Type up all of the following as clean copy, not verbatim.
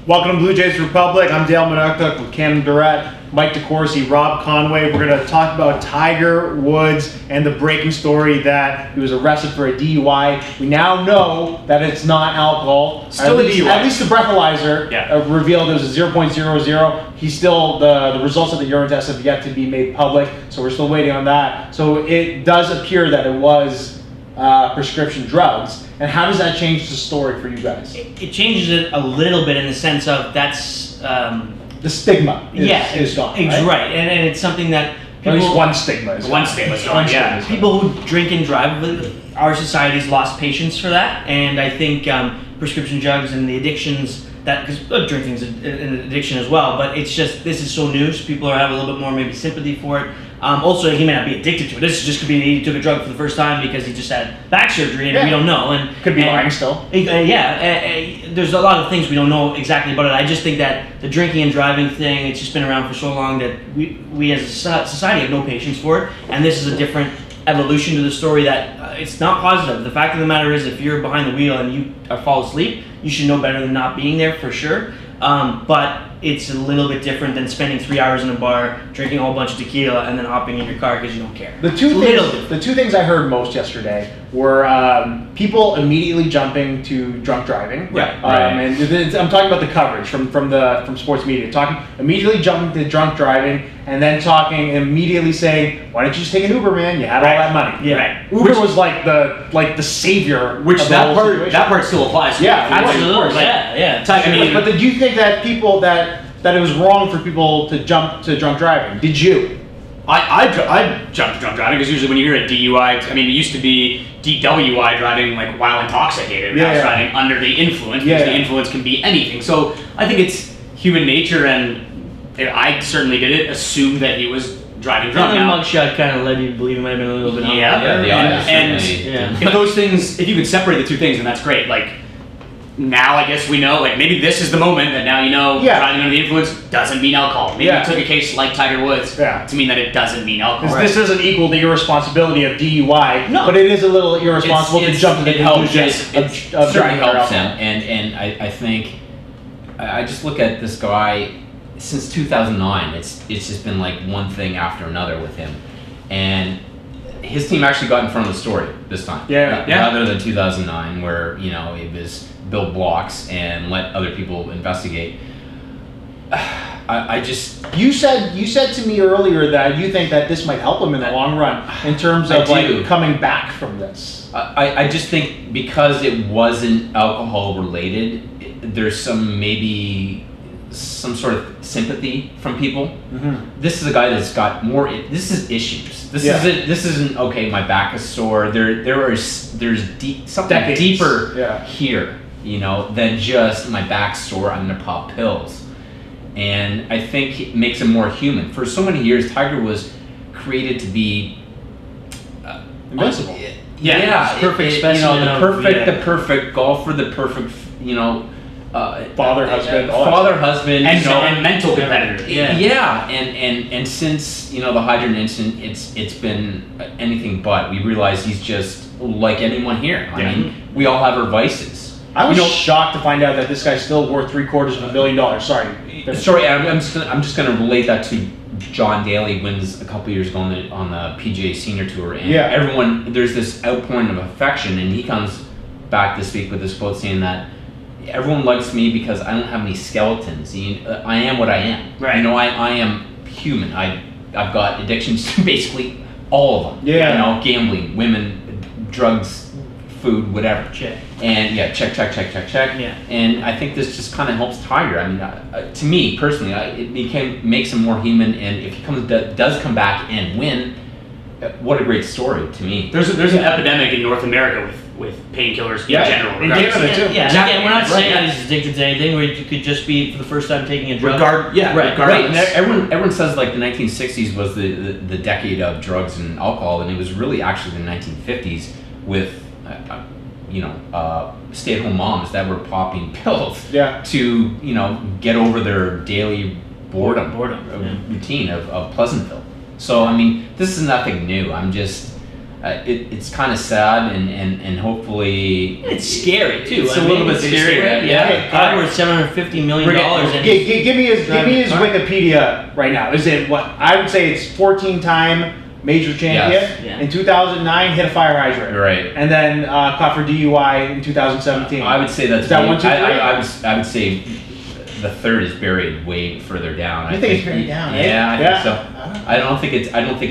Welcome to Blue Jays Republic. I'm Dale Minuktuk with Cam Durrett, Mike DeCourcy, Rob Conway. We're going to talk about Tiger Woods and the breaking story that he was arrested for a DUI. We now know that it's not alcohol. Still a DUI. At least the breathalyzer revealed it was a 0.00. He's still, the results of the urine test have yet to be made public, so we're still waiting on that. So it does appear that it was prescription drugs. And how does that change the story for you guys? It changes it a little bit in the sense of that's the stigma is gone, right? And it's something that people, at least one stigma is gone. Yeah, people who drink and drive, our society's lost patience for that, and I think prescription drugs and the addictions that, because drinking's an addiction as well, but it's just, this is so new, so people are having a little bit more maybe sympathy for it. Also, he may not be addicted to it. This just could be he took a drug for the first time because he just had back surgery and we don't know. And could be lying still. There's a lot of things we don't know exactly about it. I just think that the drinking and driving thing, it's just been around for so long that we as a society have no patience for it. And this is a different evolution to the story that it's not positive. The fact of the matter is, if you're behind the wheel and you fall asleep, you should know better than not being there for sure. But it's a little bit different than spending 3 hours in a bar, drinking a whole bunch of tequila, and then hopping in your car because you don't care. The two things I heard most yesterday were people immediately jumping to drunk driving. Right. And I'm talking about the coverage from sports media, talking immediately jumping to drunk driving, and then talking immediately saying, "Why don't you just take an Uber, man? You had all that money." Yeah. Right. Uber was like the savior. Which of that whole situation. part still applies. Yeah, Absolutely. Yeah. But did you think that people that it was wrong for people to jump to drunk driving? Did you? I jumped to drunk driving because usually when you hear a DUI, I mean, it used to be DWI, driving like while intoxicated. Now it's driving under the influence because the influence can be anything. So I think it's human nature, and I certainly did it. Assumed that he was driving drunk. And the mugshot kind of led you to believe it might have been a little bit. And if those things, if you could separate the two things, then that's great. Like, now I guess we know, like, maybe this is the moment that now you know driving under the influence doesn't mean alcohol. Maybe you took a case like Tiger Woods to mean that it doesn't mean alcohol. This doesn't equal the irresponsibility of DUI, but it is a little irresponsible to jump to the conclusion of certainly driving helps him. And I think, I just look at this guy, since 2009, it's just been like one thing after another with him. And his team actually got in front of the story this time. Rather than 2009, where, it was build blocks and let other people investigate. You said to me earlier that you think that this might help him in the long run in terms of coming back from this. I just think because it wasn't alcohol related, there's some sort of sympathy from people. Mm-hmm. This is a guy that's got more. This is issues. This isn't okay. My back is sore. There's something deeper here, than just my back's sore. I'm gonna pop pills, and I think it makes him more human. For so many years, Tiger was created to be invincible. Perfect specimen. The perfect golfer, the perfect father, husband, and mental competitor. And since the hydrant incident, it's been anything but. We realize he's just like anyone here. I mean, we all have our vices. I was shocked to find out that this guy's still worth $750 million. Sorry, I'm just gonna relate that to John Daly wins a couple years ago on the PGA Senior Tour, and everyone, there's this outpouring of affection, and he comes back this week with this quote saying that everyone likes me because I don't have any skeletons. I am what I am. Right. I am human. I've got addictions to basically all of them. Gambling, women, drugs, food, whatever. Check. And check. Yeah. And I think this just kind of helps Tiger. I mean, to me personally, it makes him more human. And if he does come back and win, what a great story to me. There's an epidemic in North America with painkillers in general. In Canada too. Again, we're not saying that he's addicted to anything, where you could just be for the first time taking a drug. Right. And everyone says like the 1960s was the decade of drugs and alcohol, and it was really actually the 1950s with stay-at-home moms that were popping pills to get over their daily boredom routine of Pleasantville. So I mean, this is nothing new. it's kind of sad, and hopefully It's scary too. It's a little bit scary, right? yeah. Guy worth $750 million, and Give me his Wikipedia right now. Is it what I would say? It's 14-time major champion. Yes. Yeah. In 2009, hit a fire hydrant. Right. And then caught for DUI in 2017. I would say that's Is that way- 1, 2, 3? I would say the third is buried way further down. You think it's buried down? Yeah, I think so. I I don't think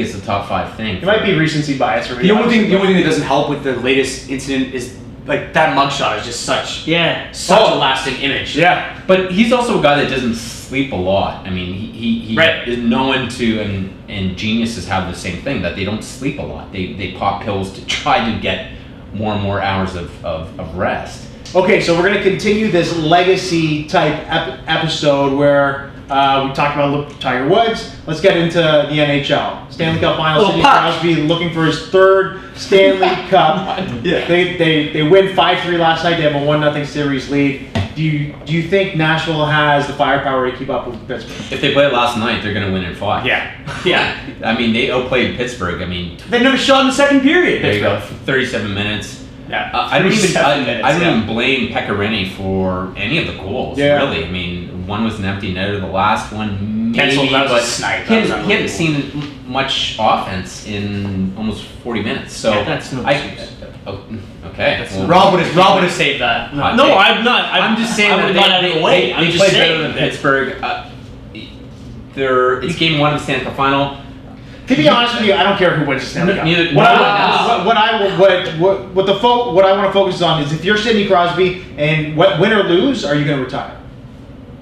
it's a top 5 thing. It might be recency bias for me. The only thing that doesn't help with the latest incident is like that mugshot is just such a lasting image. Yeah. But he's also a guy that doesn't sleep a lot. I mean, he Right. is known to, and geniuses have the same thing, that they don't sleep a lot. They pop pills to try to get more and more hours of rest. Okay, so we're going to continue this legacy type episode where we talked about Tiger Woods. Let's get into the NHL. Stanley Cup Finals. Sidney Crosby looking for his 3rd Stanley Cup. Yeah. They win 5-3 last night. They have a 1-0 series lead. Do you think Nashville has the firepower to keep up with Pittsburgh? If they play last night, they're going to win in 5. Yeah. Yeah. I mean, they outplayed Pittsburgh. I mean, They never shot in the second period. there you go, 37 minutes. Yeah. I don't 37 minutes, even blame Pecorini for any of the goals. Yeah. Really, I mean, one was an empty netter. The last one, maybe, Kensel, that was a but snipe. he That was hadn't seen much offense in almost 40 minutes. So Yeah, that's no excuse. Okay. well, Rob would have saved that. hot no, take. I'm not. I'm just saying I that would have got out of the way. I'm they just played saying better than that- Pittsburgh. It's game 1 of the Stanley Cup Final. To be honest with you, I don't care who wins the Stanley Cup. Neither- What no. I want to focus on is if you're Sidney Crosby and win or lose, are you going to retire?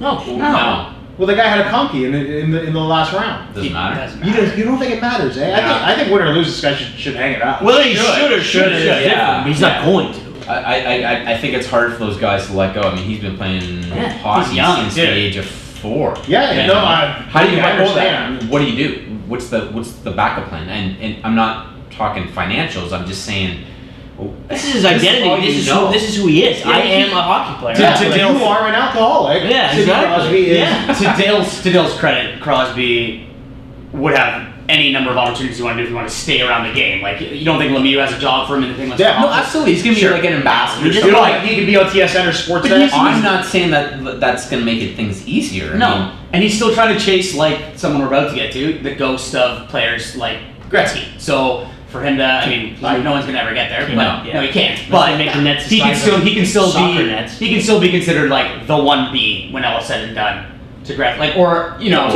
No. No, Well, the guy had a conky in the last round. doesn't matter. You don't think it matters, eh? I think win or lose, this guy should hang it out. Whether he should or shouldn't is Yeah. different, but he's not going to. I think it's hard for those guys to let go. I mean, he's been playing hockey he's young, since too. the age of 4. Yeah, You no, know? How do you I let go of that? understand. What do you do? What's the backup plan? And I'm not talking financials. I'm just saying. This is his all identity. you know. This is who he is. Yeah, I am a hockey player. Yeah, To like, Dale's- you are an alcoholic. Yeah, Sidney exactly. Crosby is. Yeah. To Dale's credit, Crosby would have any number of opportunities you want to do if you want to stay around the game. Like, you don't think Lemieux has a job for him and the thing was Yeah, No, absolutely. He's gonna be Sure. like an ambassador. He You know, like he could be on TSN or Sportsnet. I'm not saying that that's gonna make it things easier. I No, mean, and he's still trying to chase, like someone we're about to get to, the ghost of players like Gretzky. So for him to, I mean, no one's gonna ever get there. But, No. no, he can't. Unless But they make the nets he can the size of still soccer be nets. he can still be considered like the 1B when all is said and done to Gretzky, like or you know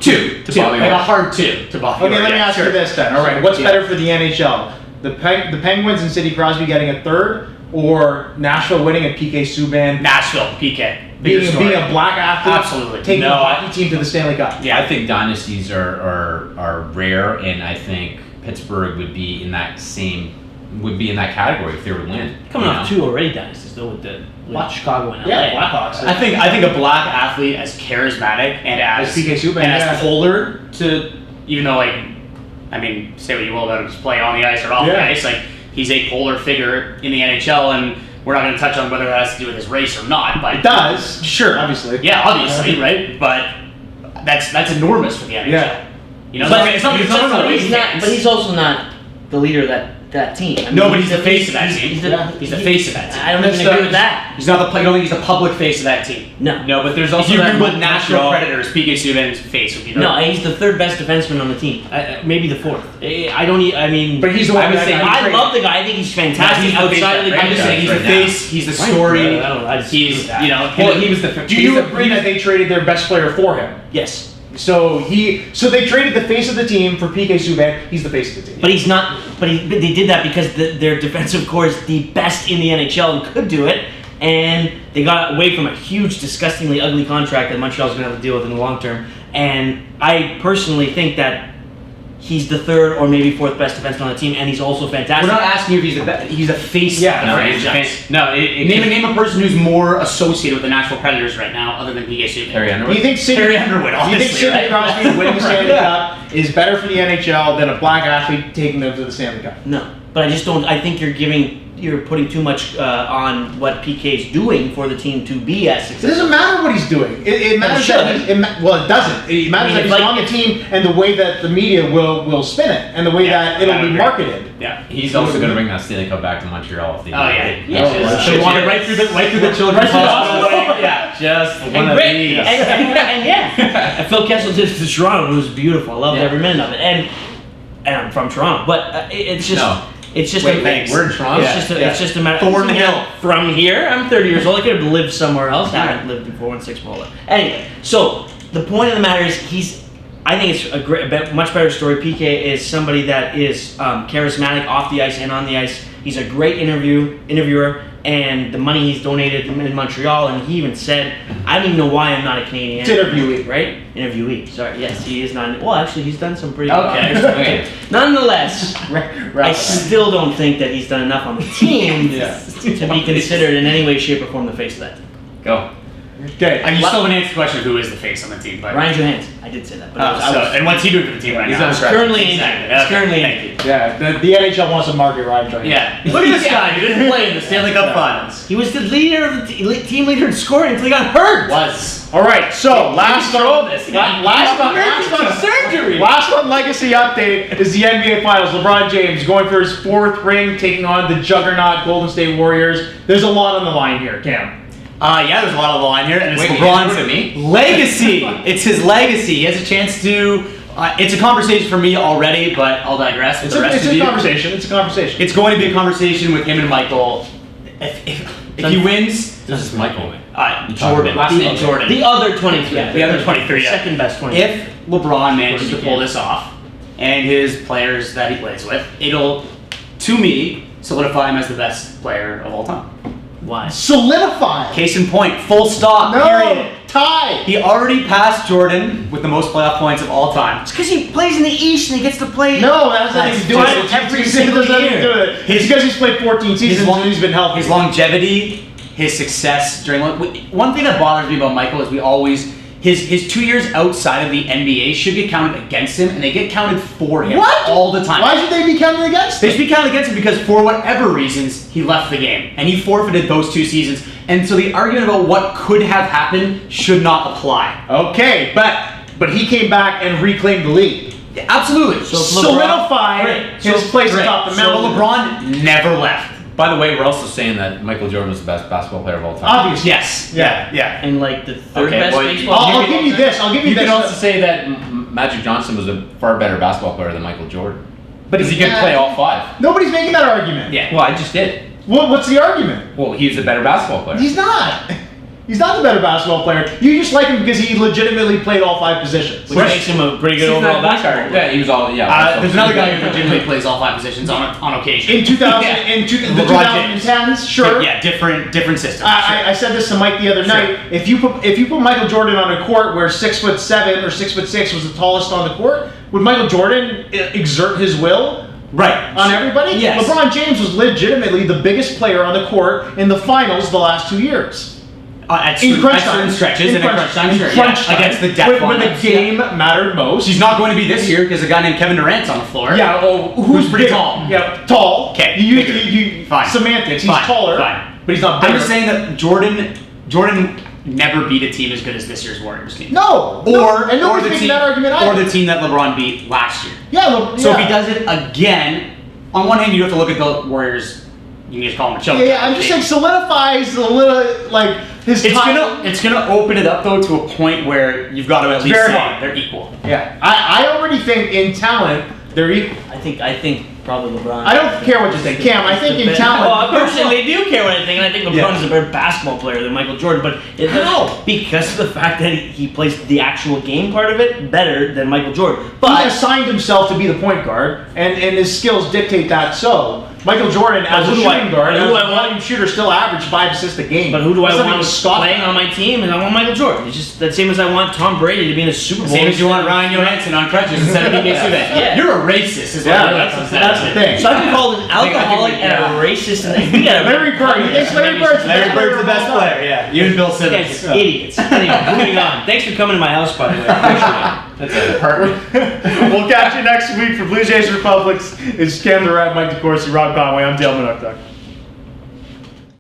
two To Bobby like Orr. a hard 2 to Bobby. Okay, Orr, let me yeah, ask sure. you this then. All right, what's Yeah. better for the NHL? The Penguins and Sidney Crosby getting a 3rd, or Nashville winning and PK Subban Nashville, PK, bigger being story. a black athlete, Absolutely. taking No, a hockey team to the Stanley Cup? Yeah. I think dynasties are rare, and I think Pittsburgh would be in that category if they were to win. Coming you off know? 2 already dynasties though with Chicago and LA. Yeah, Blackhawks. I think a black athlete as charismatic and as As PK Subban, and yeah. as polar to, even though like, I mean, say what you will about his play on the ice or off the Yeah. ice, like he's a polar figure in the NHL, and we're not going to touch on whether that has to do with his race or not, but It does. Sure, Obviously. yeah, obviously, right? But that's enormous for the NHL. Yeah. You know, But, it's not but he's also not the leader of that team. I mean, No, but he's the face of that team. He's the face of that team. I don't even agree with that. He's not the. You don't think he's the public face of that team? No. No, but there's If also you that Google Nashville Montreal- Predators, PK Subban's face would be the. No, he's the 3rd best defenseman on the team. Maybe the 4th. I don't. I mean, But he's the one I would that say got I traded. love the guy. I think he's fantastic He's the face outside of the of that game. I'm just saying he's the right now. face. He's the story. I don't know. I disagree with that. You know. Well, he was the. Do you agree that they traded their best player for him? Yes, So they traded the face of the team for PK Subban. He's the face of the team. but he's not. But they did that because their defensive core is the best in the NHL and could do it. And they got away from a huge, disgustingly ugly contract that Montreal's going to have to deal with in the long term. And I personally think that he's the 3rd or maybe 4th best defenseman on the team, and he's also fantastic. We're not asking you if he's the best. He's the face. Yeah, of No, the he's franchise. it Name a person who's more associated with the Nashville Predators right now, other than PK Subban. Terry Do Underwood. you think Terry Underwood, Do you think honestly, Sidney right? Crosby winning the Stanley Cup is better for the NHL than a black athlete taking them to the Stanley Cup? No. but I just don't. I think you're putting too much on what PK is doing for the team to be as It successful. doesn't matter what he's doing. It matters that it doesn't. It matters that he's on the team and the way that the media will spin it and the way that it'll be marketed. Yeah. He's also going to bring that Stanley Cup back to Montreal. If they Should want it right through the children's hospital. Yeah. Just one And of great, these. and yeah, and Phil Kessel did it to Toronto. It was beautiful. I loved every minute of it. And I'm from Toronto, but it's just. No. It's just Wait, we're in Toronto? It's just a matter. Thornhill. From here, I'm 30 years old. I could have lived somewhere else. I haven't lived in 416 Bola. Anyway, so the point of the matter is I think it's a much better story. PK is somebody that is charismatic off the ice and on the ice. He's a great interviewer, and the money he's donated in Montreal, and he even said, I don't even know why I'm not a Canadian. It's interviewee. Right? Interviewee. Sorry. Yes, he is not. Well, actually, he's done some pretty Okay. Nonetheless, I still don't think that he's done enough on the team to be considered in any way, shape, or form the face of that team. Go. Okay. You still haven't answered the question of who is the face on the team, but Ryan Johansson. I did say that. But and what's he doing for the team right now? He's on currently injured. Exactly. He's Okay. currently Thank injured. Yeah, the NHL wants to market Ryan Johansson. Yeah. Look at this guy. He didn't play in the Stanley Cup Finals. He was the leader of the team leader in scoring until he got hurt. All right, so last on surgery. last on legacy update is the NBA Finals. LeBron James going for his 4th ring, taking on the juggernaut Golden State Warriors. There's a lot on the line here, Cam. Yeah, there's a lot of the line here, and it's Wait, LeBron's you didn't put legacy. It's his legacy. He has a chance to. It's a conversation for me already, but I'll digress. It's a conversation. It's a conversation. It's going to be a conversation with him and Michael. If he wins, This is Michael. Jordan. Last name Jordan. The other 23. The other 23. Yeah. Second best 23. If LeBron manages to pull this off, and his players that he plays with, it'll, to me, solidify him as the best player of all time. Why? Solidify. Case in point, full stop, period. Tie. He already passed Jordan with the most playoff points of all time. It's because he plays in the East and he gets to play. No, that has nothing to do with it. Every single year. It's because he's played 14 seasons and he's been healthy. His longevity, his success during one thing that bothers me about Michael is we always his 2 years outside of the NBA should get counted against him, and they get counted for him all the time. Why should they be counted against him? They should be counted against him because for whatever reasons he left the game and he forfeited those 2 seasons, and so the argument about what could have happened should not apply. Okay, but he came back and reclaimed the league. Yeah, absolutely. So solidified his place atop the mountain. So LeBron never left. By the way, we're also saying that Michael Jordan was the best basketball player of all time. Obviously. Yes. Yeah. And like the third Okay, best well, baseball. I'll give you this. I'll give you You this. can also say that Magic Johnson was a far better basketball player than Michael Jordan. But Because he could play all 5. Nobody's making that argument. Yeah. Well, I just did. What's the argument? Well, he was a better basketball player. He's not. He's not the better basketball player. You just like him because he legitimately played all 5 positions. Which makes him a pretty good He's overall not basketball player. Yeah, he was all. Yeah. There's another guy who legitimately plays all 5 positions on occasion. In 2000, Yeah. the LeBron James. 2010s, sure. Yeah, different systems. I said this to Mike the other night. If you put Michael Jordan on a court where 6'7" or 6'6" was the tallest on the court, would Michael Jordan exert his will? Right. On everybody? Yes. LeBron James was legitimately the biggest player on the court in the finals the last 2 years. At certain stretches and at crunch time, sure. Against the depth when the game mattered most. He's not going to be this year because a guy named Kevin Durant's on the floor. Yeah, who's pretty big? tall. Yeah, tall. Okay, You fine. Semantics. He's Fine, taller, fine. but he's not I'm bigger. just saying that Jordan never beat a team as good as this year's Warriors team. No. And nobody's making that argument either. Or the team that LeBron beat last year. Yeah. So if he does it again, on one hand you have to look at the Warriors. You can just call him a choke. Yeah, I'm just saying solidifies a little like his. It's gonna open it up though to a point where you've got to at least say they're equal. Yeah, I already think in talent they're equal. I think probably LeBron. I don't care what you think, Cam. I think in talent. Well, I personally do care what I think, and I think LeBron's a better basketball player than Michael Jordan. But because of the fact that he plays the actual game part of it better than Michael Jordan. But he assigned himself to be the point guard, and his skills dictate that. So Michael Jordan, as a shooting guard, as a volume shooter, still averaged 5 assists a game. But who do I want playing on my team? And I want Michael Jordan. It's just the same as I want Tom Brady to be in a Super Bowl. Same as you want Ryan Johansson on crutches instead of PK Subban. Yeah. You're a racist, is what it really comes down that's to. the thing. So I've been called an alcoholic and a racist. Larry Bird. You think Larry Bird's the best player? Yeah. You and Bill Simmons. Idiots. Anyway, moving on. Thanks for coming to my house, by the way. I appreciate it. That's an apartment. We'll catch you next week for Blue Jays Republics. It's Cam Durant, Mike DeCourcy, Rob Conway. I'm Dale Minuktuk.